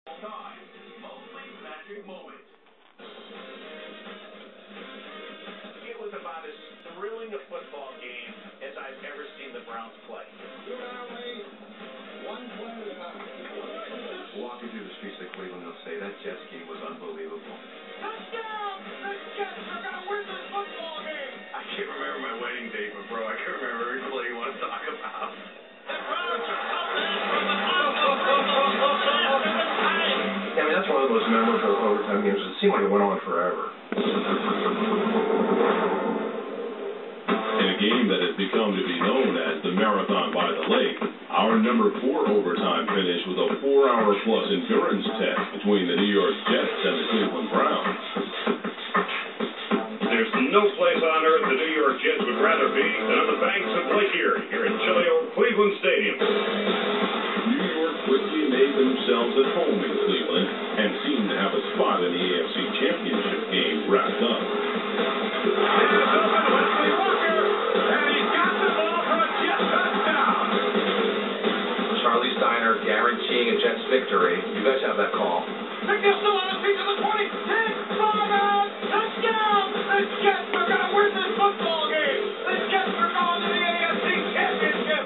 Time, mostly magic moment. It was about as thrilling a football game as I've ever seen the Browns play. One play at a time. Walking through the streets of Cleveland, they'll say that Jets game was unbelievable. Touchdown! The Jets are going to win this football game! I can't remember my wedding date, but bro, I can remember every play you want to talk about. The Browns are coming in from the top. Yeah, I mean, that's one of the most memorable overtime games. It seemed like it went on forever. In a game that has become to be known as the Marathon by the Lake, our number 4 overtime finish was a 4-hour-plus endurance test between the New York Jets and the Cleveland Browns. There's no place on earth the New York Jets would rather be than on the banks of Lake Erie, here at chilly old Cleveland Stadium. New York quickly made themselves at home in Cleveland and seemed to have a spot in the AFC Championship game wrapped up. Charlie Steiner guaranteeing a Jets victory. You guys have that call. Pick this to last piece of the 20. 10, 5 out. Touchdown! The Jets are going to win this football game. The Jets are going to the AFC Championship.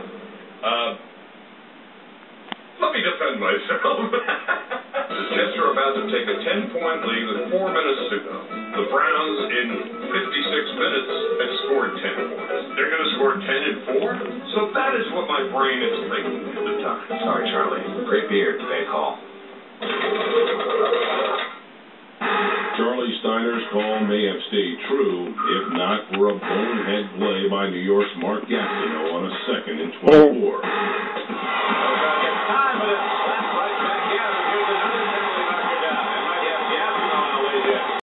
Let me defend myself. The Jets are about to take a 10-point lead with 4 minutes to go. The Browns, in 56 minutes, have scored 10 points. They're going to score 10 in 4? So that is what my brain is thinking at the time. Sorry, Charlie. Great beard. Bad call. Charlie Steiner's call may have stayed true, if not for a bonehead play by New York's Mark Gastineau on a 2nd and 24. Time with it.